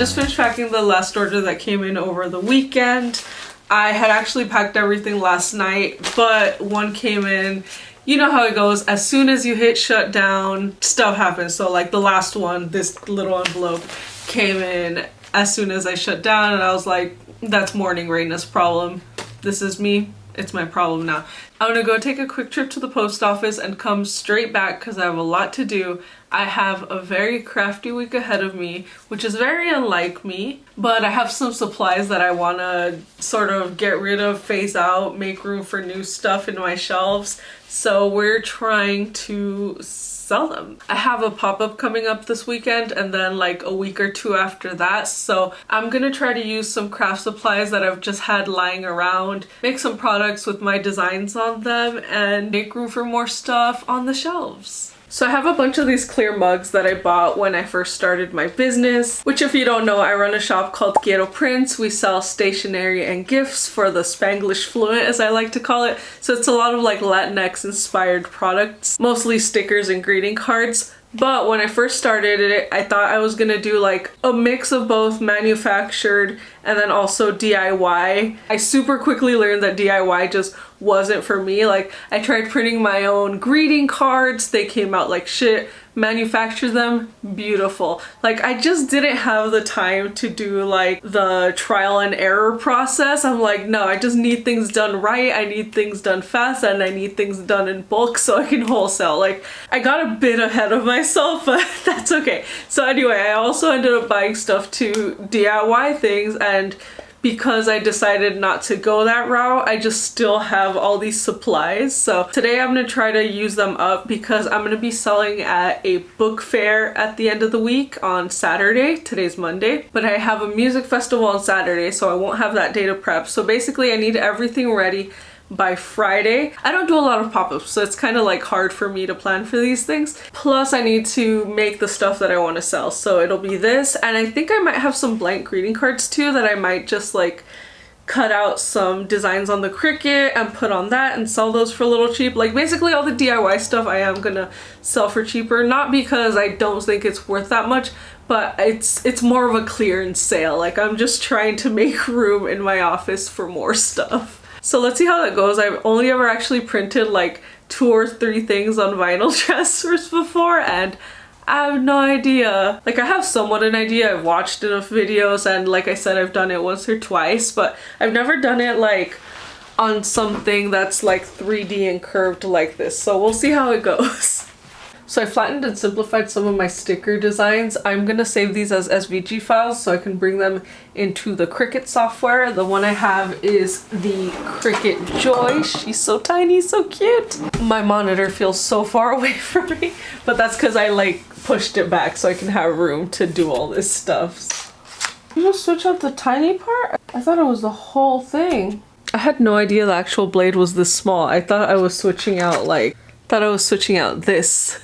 just finished packing the last order that came in over the weekend. I had actually packed everything last night, but one came in. You know how it goes. As soon as you hit shutdown, stuff happens. So like the last one, this little envelope came in as soon as I shut down, and I was like, that's morning Raina's problem. This is me. It's my problem now. I'm gonna go take a quick trip to the post office and come straight back because I have a lot to do. I have a very crafty week ahead of me, which is very unlike me, but I have some supplies that I want to sort of get rid of, phase out, make room for new stuff in my shelves. So we're trying to sell them. I have a pop-up coming up this weekend and then like a week or two after that. So I'm gonna try to use some craft supplies that I've just had lying around, make some products with my designs on them, and make room for more stuff on the shelves. So I have a bunch of these clear mugs that I bought when I first started my business, which if you don't know, I run a shop called Quiero Prints. We sell stationery and gifts for the Spanglish fluent, as I like to call it. So it's a lot of like latinx inspired products, mostly stickers and greeting cards. But when I first started it, I thought I was gonna do like a mix of both manufactured and then also DIY. I super quickly learned that DIY just wasn't for me. Like I tried printing my own greeting cards, they came out like shit. Manufacture them, beautiful. Like I just didn't have the time to do like the trial and error process. I'm like, no, I just need things done right. I need things done fast, and I need things done in bulk so I can wholesale. Like I got a bit ahead of myself, but that's okay. So anyway, I also ended up buying stuff to DIY things, and because I decided not to go that route, I just still have all these supplies. So today I'm gonna try to use them up because I'm gonna be selling at a book fair at the end of the week on Saturday. Today's Monday, but I have a music festival on Saturday, so I won't have that day to prep. So basically I need everything ready by Friday. I don't do a lot of pop-ups, so it's kind of like hard for me to plan for these things. Plus I need to make the stuff that I want to sell. So it'll be this, and I think I might have some blank greeting cards too that I might just like cut out some designs on the Cricut and put on that and sell those for a little cheap. Like basically all the DIY stuff I am gonna sell for cheaper, not because I don't think it's worth that much, but it's more of a clearance sale. Like I'm just trying to make room in my office for more stuff. So let's see how that goes. I've only ever actually printed like 2 or 3 things on vinyl transfers before, and I have no idea. Like I have somewhat an idea. I've watched enough videos, and like I said, I've done it once or twice, but I've never done it like on something that's like 3D and curved like this. So we'll see how it goes. So I flattened and simplified some of my sticker designs. I'm gonna save these as SVG files so I can bring them into the Cricut software. The one I have is the Cricut Joy. She's so tiny, so cute. My monitor feels so far away from me, but that's because I like pushed it back so I can have room to do all this stuff. You just switch out the tiny part? I thought it was the whole thing. I had no idea the actual blade was this small. I thought I was switching out this.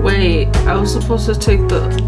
Wait, I was supposed to take the...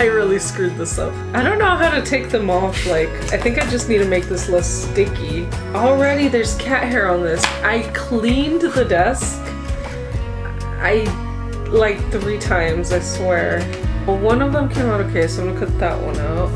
I really screwed this up. I don't know how to take them off. Like, I think I just need to make this less sticky. Already there's cat hair on this. I cleaned the desk. Like 3 times, I swear. Well, one of them came out okay, so I'm gonna cut that one out.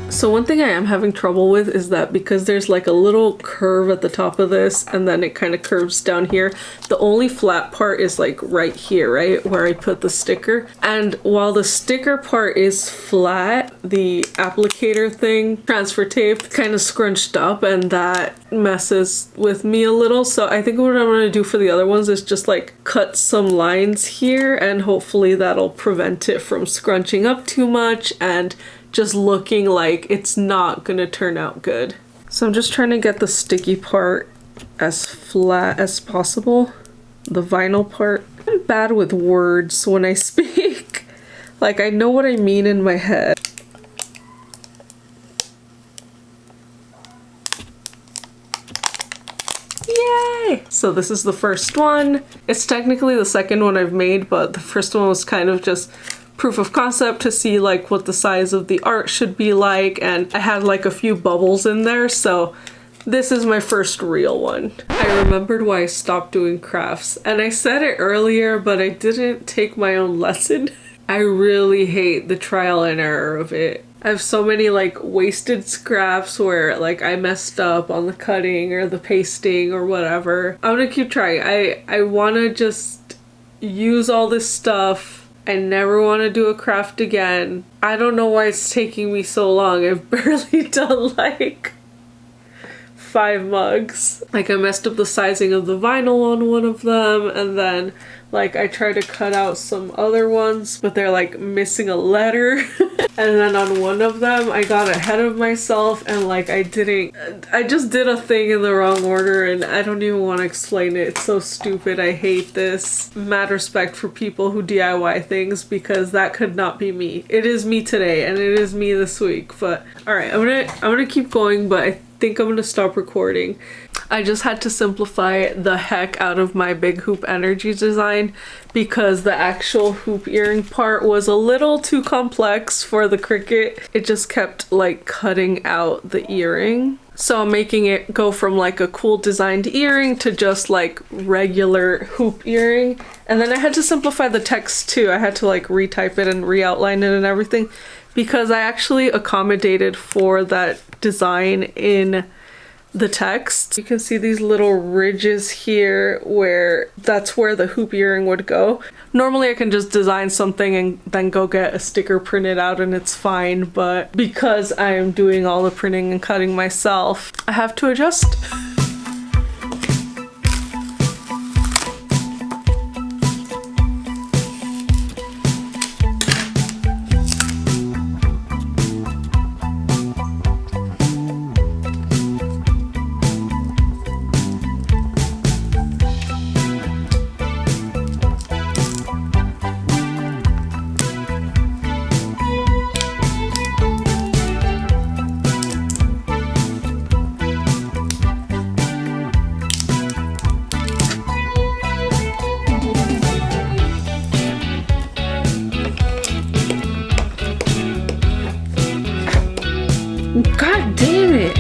So one thing I am having trouble with is that because there's like a little curve at the top of this and then it kind of curves down here, the only flat part is like right here, right where I put the sticker. And while the sticker part is flat, the applicator thing, transfer tape, kind of scrunched up, and that messes with me a little. So I think what I'm going to do for the other ones is just like cut some lines here, and hopefully that'll prevent it from scrunching up too much and just looking like it's not gonna turn out good. So I'm just trying to get the sticky part as flat as possible. The vinyl part. I'm bad with words when I speak. Like, I know what I mean in my head. Yay! So this is the first one. It's technically the second one I've made, but the first one was kind of just proof of concept to see like what the size of the art should be like, and I had like a few bubbles in there, so this is my first real one. I remembered why I stopped doing crafts, and I said it earlier, but I didn't take my own lesson. I really hate the trial and error of it. I have so many like wasted scraps where like I messed up on the cutting or the pasting or whatever. I'm gonna keep trying. I wanna just use all this stuff. I never want to do a craft again. I don't know why it's taking me so long. I've barely done like 5 mugs. Like, I messed up the sizing of the vinyl on one of them, and then like I tried to cut out some other ones, but they're like missing a letter. And then on one of them I got ahead of myself and like I just did a thing in the wrong order, and I don't even want to explain it. It's so stupid. I hate this. Mad respect for people who DIY things, because that could not be me. It is me today and it is me this week. But alright, I'm gonna keep going, but I think I'm gonna stop recording. I just had to simplify the heck out of my big hoop energy design because the actual hoop earring part was a little too complex for the Cricut. It just kept like cutting out the earring. So I'm making it go from like a cool designed earring to just like regular hoop earring. And then I had to simplify the text too. I had to like retype it and re-outline it and everything, because I actually accommodated for that design in the text. You can see these little ridges here where that's where the hoop earring would go. Normally I can just design something and then go get a sticker printed out and it's fine, but because I am doing all the printing and cutting myself, I have to adjust. God damn it!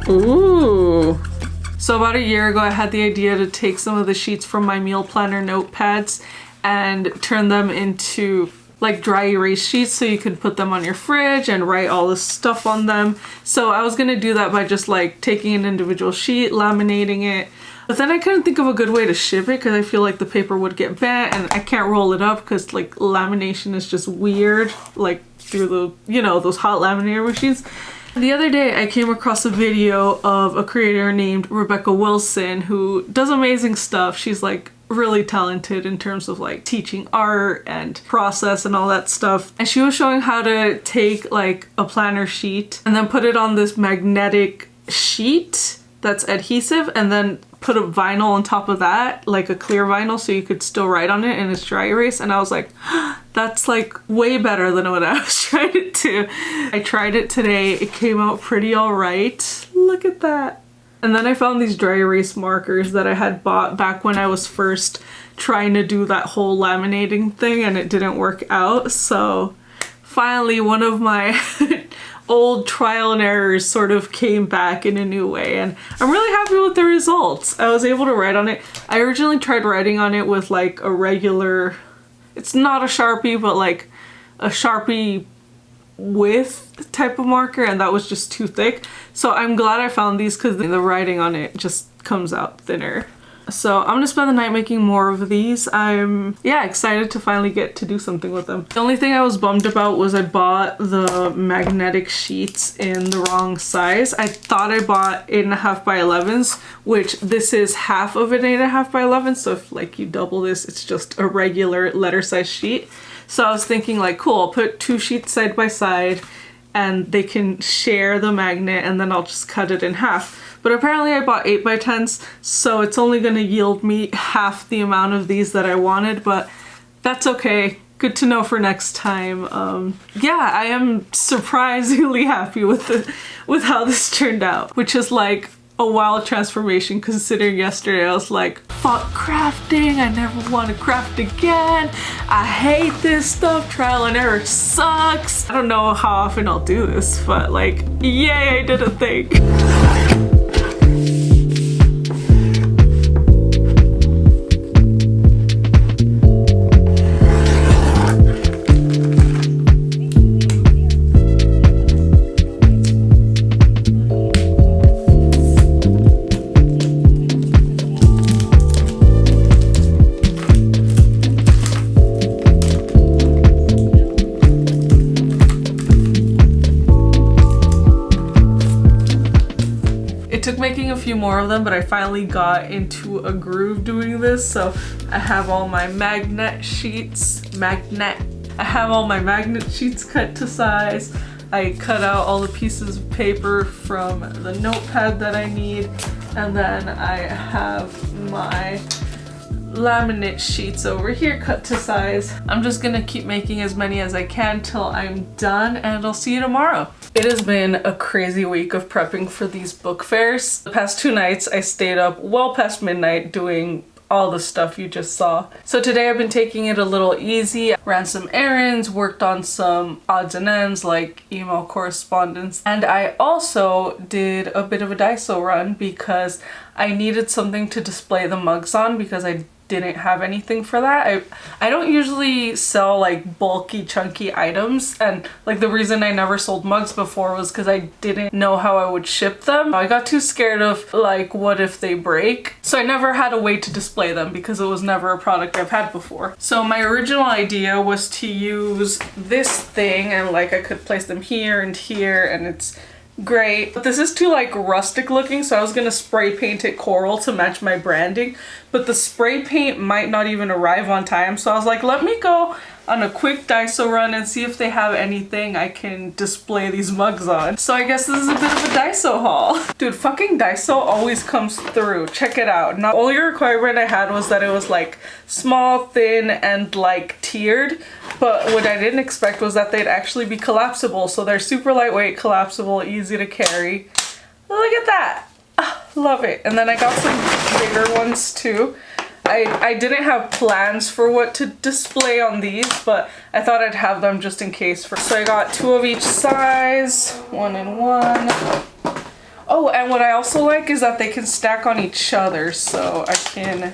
Ooh. So about a year ago, I had the idea to take some of the sheets from my meal planner notepads and turn them into like dry erase sheets so you could put them on your fridge and write all this stuff on them. So I was gonna do that by just like taking an individual sheet, laminating it. But then I couldn't think of a good way to ship it because I feel like the paper would get bent and I can't roll it up because like lamination is just weird, like through the, you know, those hot laminator machines. The other day I came across a video of a creator named Rebecca Wilson who does amazing stuff. She's like really talented in terms of like teaching art and process and all that stuff. And she was showing how to take like a planner sheet and then put it on this magnetic sheet that's adhesive and then put a vinyl on top of that, like a clear vinyl, so you could still write on it and it's dry erase. And I was like, that's like way better than what I was trying to do. I tried it today. It came out pretty all right. Look at that. And then I found these dry erase markers that I had bought back when I was first trying to do that whole laminating thing and it didn't work out. So finally one of my old trial and errors sort of came back in a new way and I'm really happy with the results. I was able to write on it. I originally tried writing on it with like a regular, it's not a Sharpie, but like a Sharpie with type of marker and that was just too thick. So I'm glad I found these because the writing on it just comes out thinner. So I'm gonna spend the night making more of these. I'm, yeah, excited to finally get to do something with them. The only thing I was bummed about was I bought the magnetic sheets in the wrong size. I thought I bought 8.5 by 11s, which this is half of an 8.5 by 11. So if like you double this, it's just a regular letter size sheet. So I was thinking like, cool, I'll put 2 sheets side by side and they can share the magnet and then I'll just cut it in half. But apparently I bought 8 by 10s, so it's only gonna yield me half the amount of these that I wanted, but that's okay. Good to know for next time. Yeah, I am surprisingly happy with how this turned out, which is like a wild transformation considering yesterday I was like, fuck crafting, I never want to craft again, I hate this stuff, trial and error sucks. I don't know how often I'll do this, but like, yay, I did a thing. Making a few more of them, but I finally got into a groove doing this. So I have all my magnet sheets cut to size. I cut out all the pieces of paper from the notepad that I need, and then I have my laminate sheets over here cut to size. I'm just gonna keep making as many as I can till I'm done, and I'll see you tomorrow. It has been a crazy week of prepping for these book fairs. The past 2 nights I stayed up well past midnight doing all the stuff you just saw. So today I've been taking it a little easy. Ran some errands, worked on some odds and ends like email correspondence, and I also did a bit of a daiso run because I needed something to display the mugs on because I didn't have anything for that. I don't usually sell like bulky chunky items, and like the reason I never sold mugs before was because I didn't know how I would ship them. I got too scared of like what if they break, so I never had a way to display them because it was never a product I've had before. So my original idea was to use this thing and like I could place them here and here and it's great. But this is too like rustic looking, so I was gonna spray paint it coral to match my branding, but the spray paint might not even arrive on time, so I was like, let me go on a quick daiso run and see if they have anything I can display these mugs on. So I guess this is a bit of a daiso haul. Dude, fucking daiso always comes through. Check it out. Not only requirement I had was that it was like small, thin, and like tiered, but what I didn't expect was that they'd actually be collapsible. So they're super lightweight, collapsible, easy to carry. Look at that. Love it. And then I got some bigger ones too. I didn't have plans for what to display on these, but I thought I'd have them just in case. So I got 2 of each size, 1 and 1, Oh, and what I also like is that they can stack on each other, so I can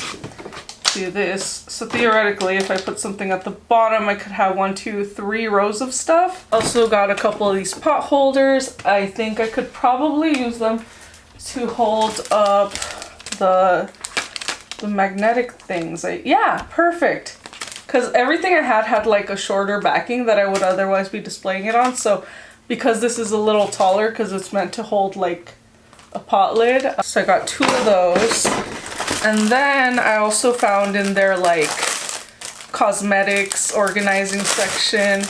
do this. So theoretically, if I put something at the bottom, I could have 1, 2, 3 rows of stuff. Also got a couple of these pot holders. I think I could probably use them to hold up the magnetic things. Yeah, perfect. Because everything I had like a shorter backing that I would otherwise be displaying it on. So because this is a little taller, because it's meant to hold like a pot lid. So I got 2 of those. And then I also found in their like cosmetics organizing section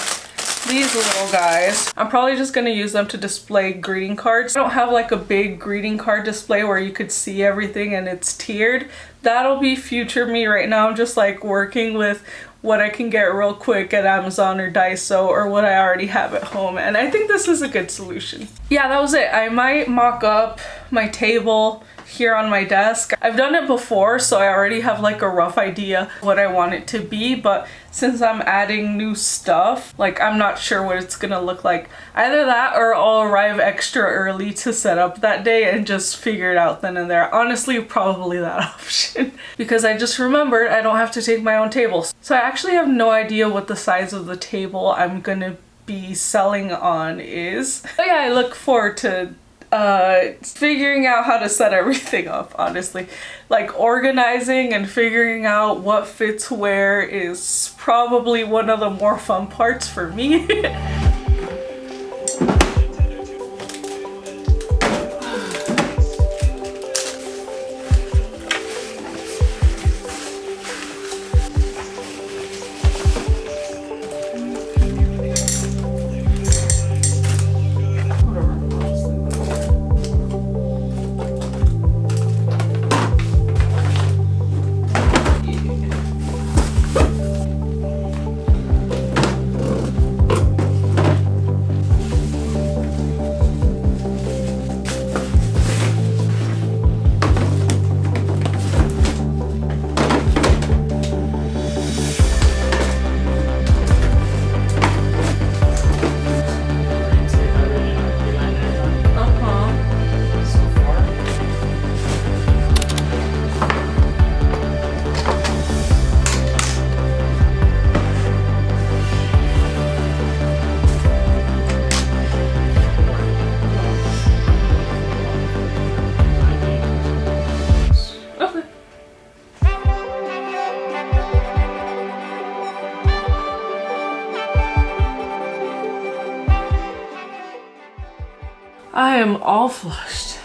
these little guys. I'm probably just gonna use them to display greeting cards. I don't have like a big greeting card display where you could see everything and it's tiered. That'll be future me. Right now I'm just like working with what I can get real quick at Amazon or Daiso or what I already have at home, and I think this is a good solution. Yeah, that was it. I might mock up my table here on my desk. I've done it before, so I already have like a rough idea what I want it to be, but since I'm adding new stuff, like I'm not sure what it's gonna look like. Either that or I'll arrive extra early to set up that day and just figure it out then and there. Honestly, probably that option. Because I just remembered I don't have to take my own table. So I actually have no idea what the size of the table I'm gonna be selling on is. But yeah, I look forward to figuring out how to set everything up, honestly. Like organizing and figuring out what fits where is probably one of the more fun parts for me. I am all flushed.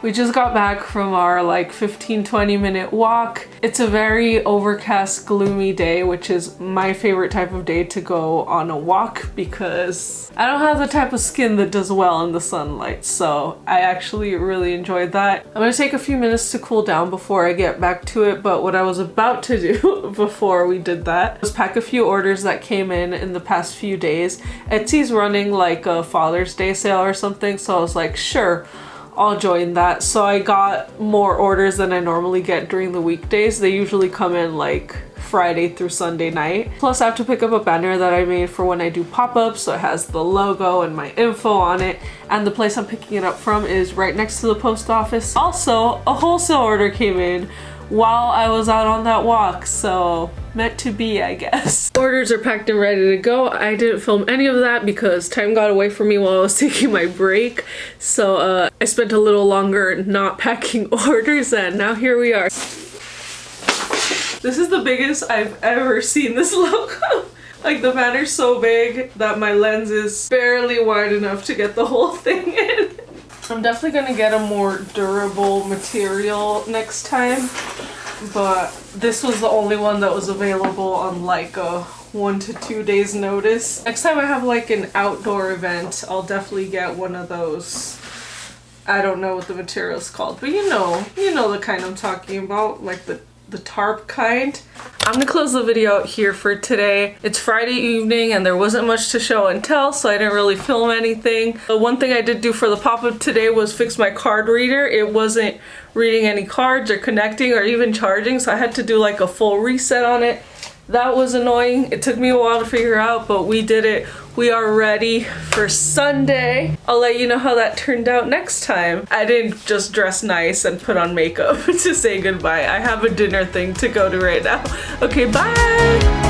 We just got back from our like 15-20 minute walk. It's a very overcast, gloomy day, which is my favorite type of day to go on a walk because I don't have the type of skin that does well in the sunlight, so I actually really enjoyed that. I'm gonna take a few minutes to cool down before I get back to it, but what I was about to do before we did that was pack a few orders that came in the past few days. Etsy's running like a Father's Day sale or something, so I was like, sure, I'll join that. So I got more orders than I normally get during the weekdays. They usually come in like Friday through Sunday night. Plus I have to pick up a banner that I made for when I do pop-ups, so it has the logo and my info on it, and the place I'm picking it up from is right next to the post office. Also, a wholesale order came in while I was out on that walk, so meant to be, I guess. Orders are packed and ready to go. I didn't film any of that because time got away from me while I was taking my break, so I spent a little longer not packing orders, and now here we are. This is the biggest I've ever seen this logo. Like, the banner's so big that my lens is barely wide enough to get the whole thing in. I'm definitely gonna get a more durable material next time, but this was the only one that was available on like a 1 to 2 days notice. Next time I have like an outdoor event, I'll definitely get one of those. I don't know what the material is called, but you know the kind I'm talking about, like the tarp kind. I'm gonna close the video out here for today. It's Friday evening and there wasn't much to show and tell, so I didn't really film anything. The one thing I did do for the pop-up today was fix my card reader. It wasn't reading any cards or connecting or even charging, so I had to do like a full reset on it. That was annoying. It took me a while to figure out, but we did it. We are ready for Sunday. I'll let you know how that turned out next time. I didn't just dress nice and put on makeup to say goodbye. I have a dinner thing to go to right now. Okay, bye!